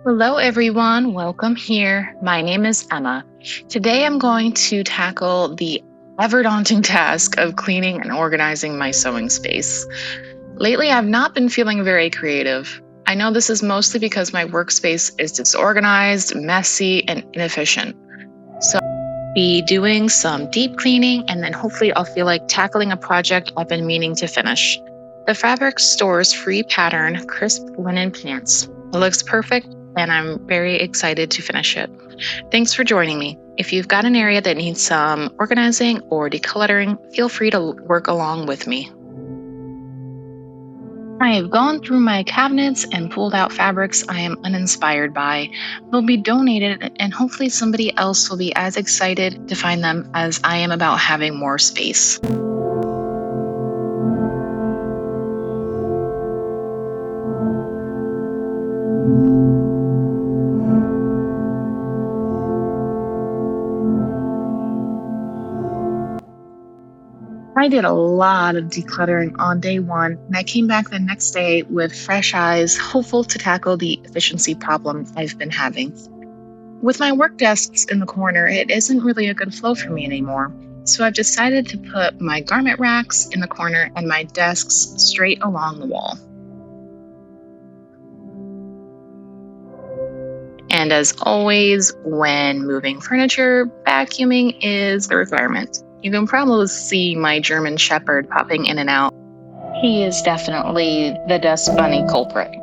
Hello, everyone. Welcome here. My name is Emma. Today, I'm going to tackle the ever daunting task of cleaning and organizing my sewing space. Lately, I've not been feeling very creative. I know this is mostly because my workspace is disorganized, messy, and inefficient. So, I'll be doing some deep cleaning, and then hopefully, I'll feel like tackling a project I've been meaning to finish. The Fabric Store's free pattern, crisp linen pants. It looks perfect, and I'm very excited to finish it. Thanks for joining me. If you've got an area that needs some organizing or decluttering, feel free to work along with me. I have gone through my cabinets and pulled out fabrics I am uninspired by. They'll be donated, and hopefully, somebody else will be as excited to find them as I am about having more space. I did a lot of decluttering on day one, and I came back the next day with fresh eyes, hopeful to tackle the efficiency problem I've been having. With my work desks in the corner, it isn't really a good flow for me anymore. So I've decided to put my garment racks in the corner and my desks straight along the wall. And as always, when moving furniture, vacuuming is a requirement. You can probably see my German Shepherd popping in and out. He is definitely the dust bunny culprit.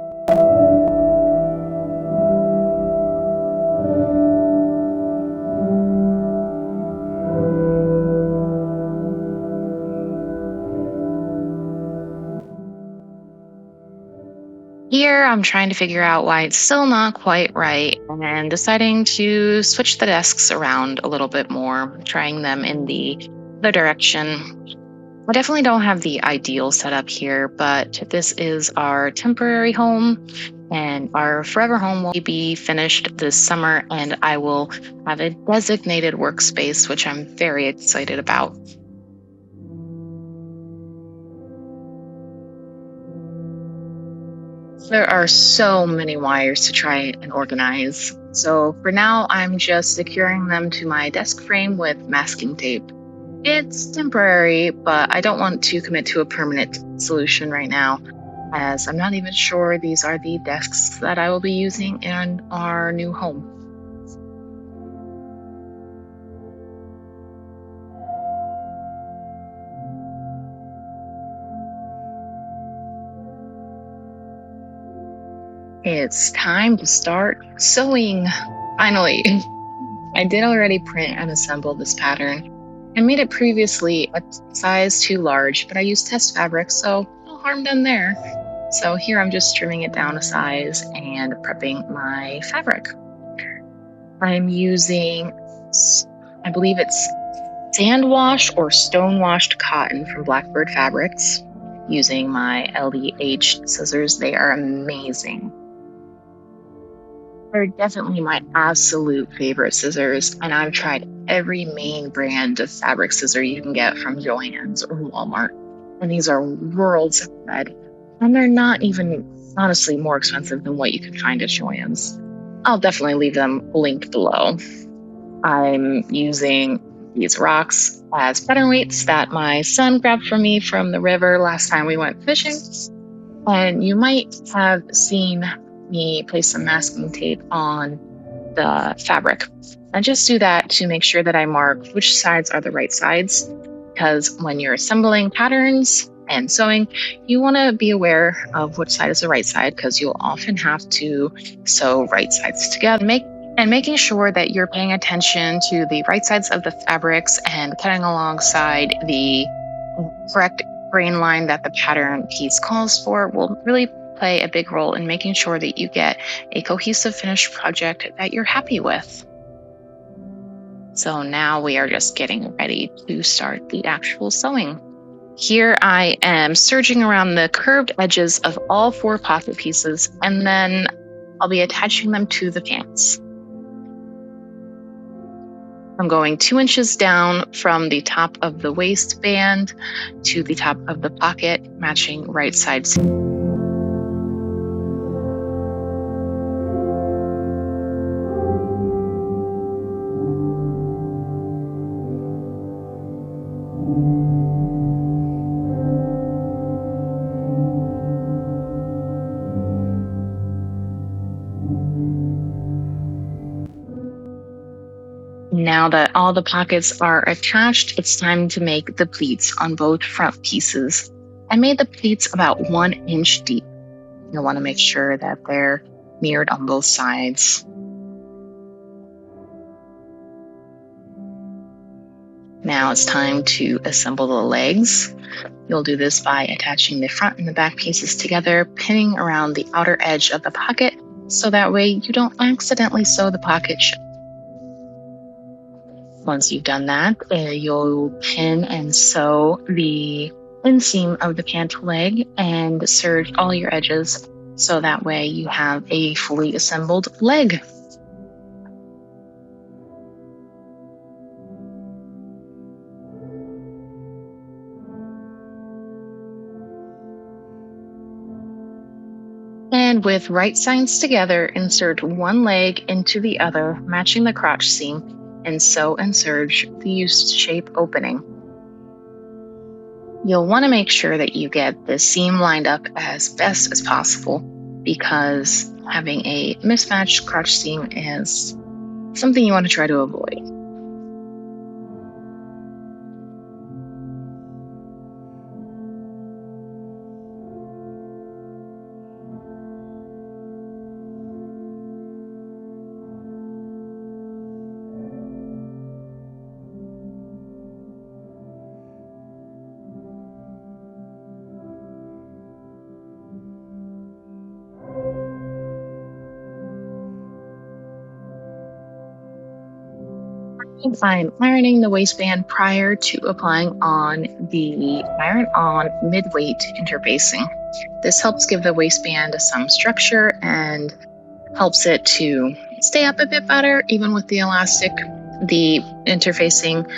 Here, I'm trying to figure out why it's still not quite right and deciding to switch the desks around a little bit more, trying them in the other direction. I definitely don't have the ideal setup here, but this is our temporary home, and our forever home will be finished this summer, and I will have a designated workspace, which I'm very excited about. There are so many wires to try and organize. So for now, I'm just securing them to my desk frame with masking tape. It's temporary, but I don't want to commit to a permanent solution right now, as I'm not even sure these are the desks that I will be using in our new home. It's time to start sewing. Finally, I did already print and assemble this pattern. I made it previously a size too large, but I used test fabric, so no harm done there. So here I'm just trimming it down a size and prepping my fabric. I'm using, I believe it's sand wash or stone washed cotton from Blackbird Fabrics, using my LDH scissors. They are amazing. They're definitely my absolute favorite scissors, and I've tried every main brand of fabric scissor you can get from Joann's or Walmart, and these are worlds ahead. And they're not even honestly more expensive than what you can find at Joann's. I'll definitely leave them linked below. I'm using these rocks as pattern weights that my son grabbed for me from the river last time we went fishing. And you might have seen me place some masking tape on the fabric. And just do that to make sure that I mark which sides are the right sides, because when you're assembling patterns and sewing, you want to be aware of which side is the right side, because you'll often have to sew right sides together. Making sure that you're paying attention to the right sides of the fabrics and cutting alongside the correct grain line that the pattern piece calls for will really play a big role in making sure that you get a cohesive finished project that you're happy with. So now we are just getting ready to start the actual sewing. Here I am serging around the curved edges of all 4 pocket pieces, and then I'll be attaching them to the pants. I'm going 2 inches down from the top of the waistband to the top of the pocket, matching right side seam. Now that all the pockets are attached, it's time to make the pleats on both front pieces. I made the pleats about 1 inch deep. You'll want to make sure that they're mirrored on both sides. Now it's time to assemble the legs. You'll do this by attaching the front and the back pieces together, pinning around the outer edge of the pocket, so that way you don't accidentally sew the pocket shut. Once you've done that, you'll pin and sew the inseam of the pant leg and serge all your edges, so that way you have a fully assembled leg. And with right sides together, insert one leg into the other, matching the crotch seam, and sew and serge the U-shape opening. You'll want to make sure that you get the seam lined up as best as possible, because having a mismatched crotch seam is something you want to try to avoid. I'm ironing the waistband prior to applying on the iron-on mid-weight interfacing. This helps give the waistband some structure and helps it to stay up a bit better, even with the elastic. The interfacing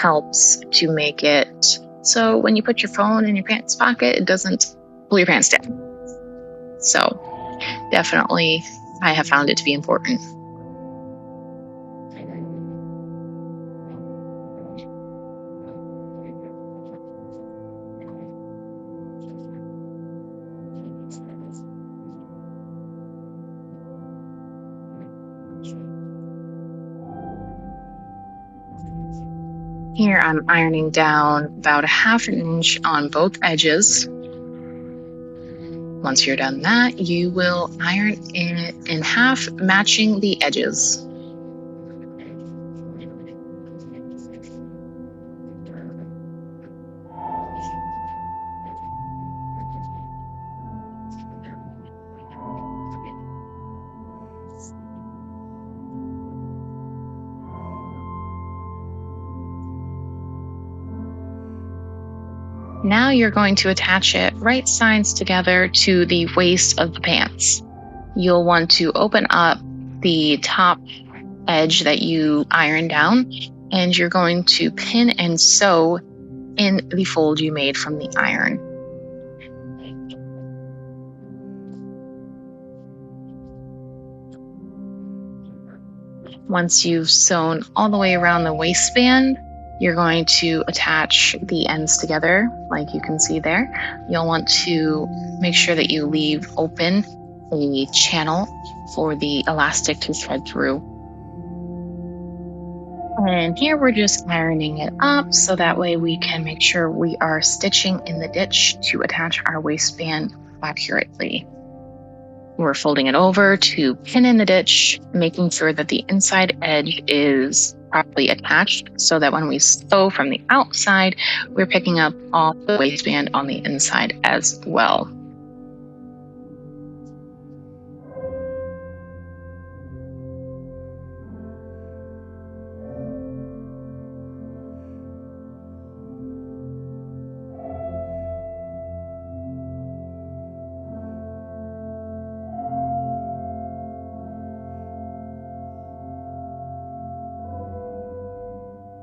helps to make it so when you put your phone in your pants pocket, it doesn't pull your pants down. So definitely, I have found it to be important. Here I'm ironing down about 1/2 inch on both edges. Once you're done that, you will iron it in half, matching the edges. Now you're going to attach it right sides together to the waist of the pants. You'll want to open up the top edge that you ironed down, and you're going to pin and sew in the fold you made from the iron. Once you've sewn all the way around the waistband, you're going to attach the ends together like you can see there. You'll want to make sure that you leave open a channel for the elastic to thread through. And here we're just ironing it up so that way we can make sure we are stitching in the ditch to attach our waistband accurately. We're folding it over to pin in the ditch, making sure that the inside edge is properly attached so that when we sew from the outside, we're picking up all the waistband on the inside as well.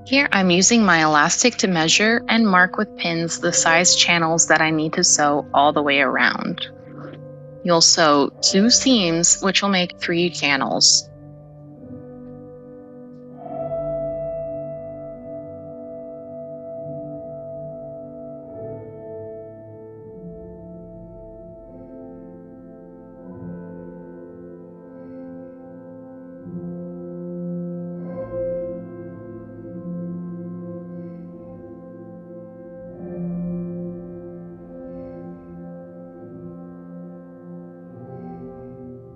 Here I'm using my elastic to measure and mark with pins the size channels that I need to sew all the way around. You'll sew 2 seams, which will make 3 channels.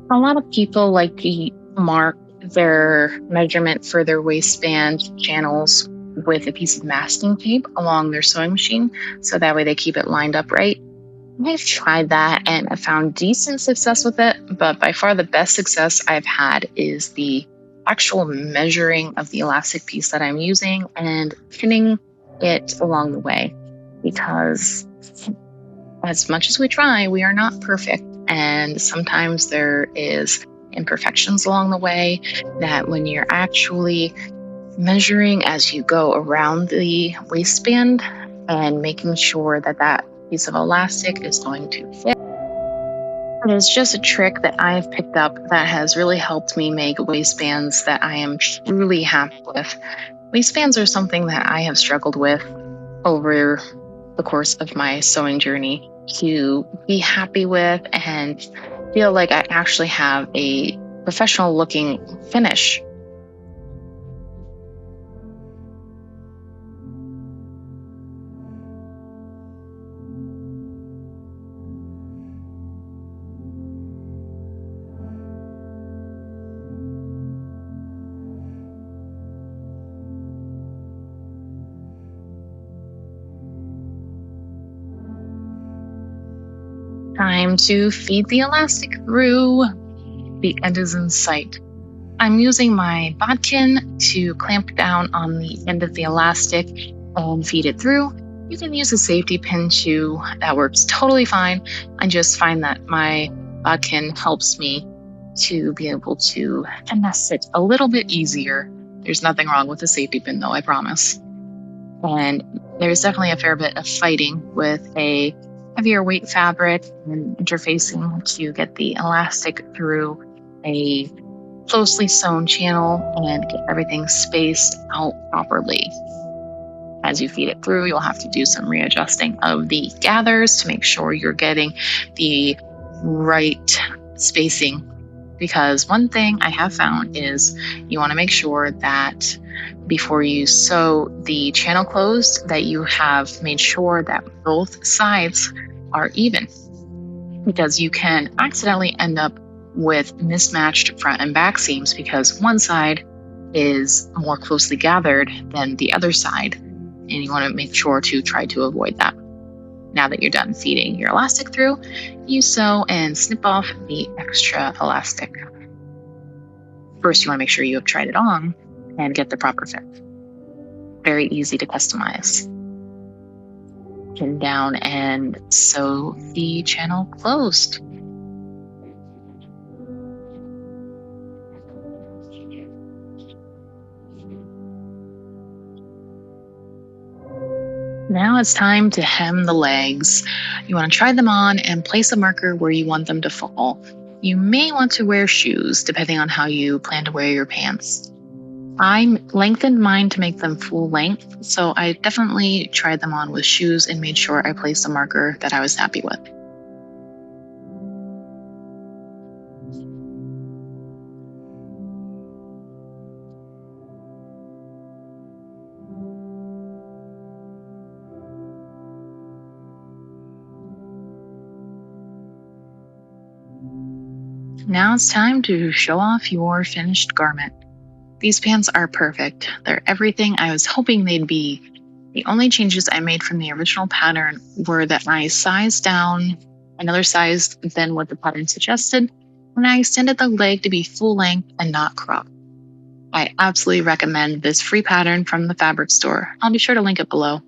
A lot of people like to mark their measurement for their waistband channels with a piece of masking tape along their sewing machine, so that way they keep it lined up right. I've tried that and I found decent success with it, but by far the best success I've had is the actual measuring of the elastic piece that I'm using and pinning it along the way. Because as much as we try, we are not perfect. And sometimes there is imperfections along the way that when you're actually measuring as you go around the waistband and making sure that that piece of elastic is going to fit. It is just a trick that I've picked up that has really helped me make waistbands that I am truly happy with. Waistbands are something that I have struggled with over the course of my sewing journey to be happy with and feel like I actually have a professional looking finish. Time to feed the elastic through. The end is in sight. I'm using my bodkin to clamp down on the end of the elastic and feed it through. You can use a safety pin too. That works totally fine. I just find that my bodkin helps me to be able to finesse it a little bit easier. There's nothing wrong with a safety pin though, I promise. And there's definitely a fair bit of fighting with a heavier weight fabric and interfacing to get the elastic through a closely sewn channel and get everything spaced out properly. As you feed it through, you'll have to do some readjusting of the gathers to make sure you're getting the right spacing. Because one thing I have found is you want to make sure that before you sew the channel closed, that you have made sure that both sides are even. Because you can accidentally end up with mismatched front and back seams because one side is more closely gathered than the other side. And you want to make sure to try to avoid that. Now that you're done feeding your elastic through, you sew and snip off the extra elastic. First, you want to make sure you have tried it on and get the proper fit. Very easy to customize. Pin down and sew the channel closed. Now it's time to hem the legs. You want to try them on and place a marker where you want them to fall. You may want to wear shoes depending on how you plan to wear your pants. I lengthened mine to make them full length, so I definitely tried them on with shoes and made sure I placed a marker that I was happy with. Now it's time to show off your finished garment. These pants are perfect. They're everything I was hoping they'd be. The only changes I made from the original pattern were that I sized down another size than what the pattern suggested, and I extended the leg to be full length and not cropped. I absolutely recommend this free pattern from the fabric store. I'll be sure to link it below.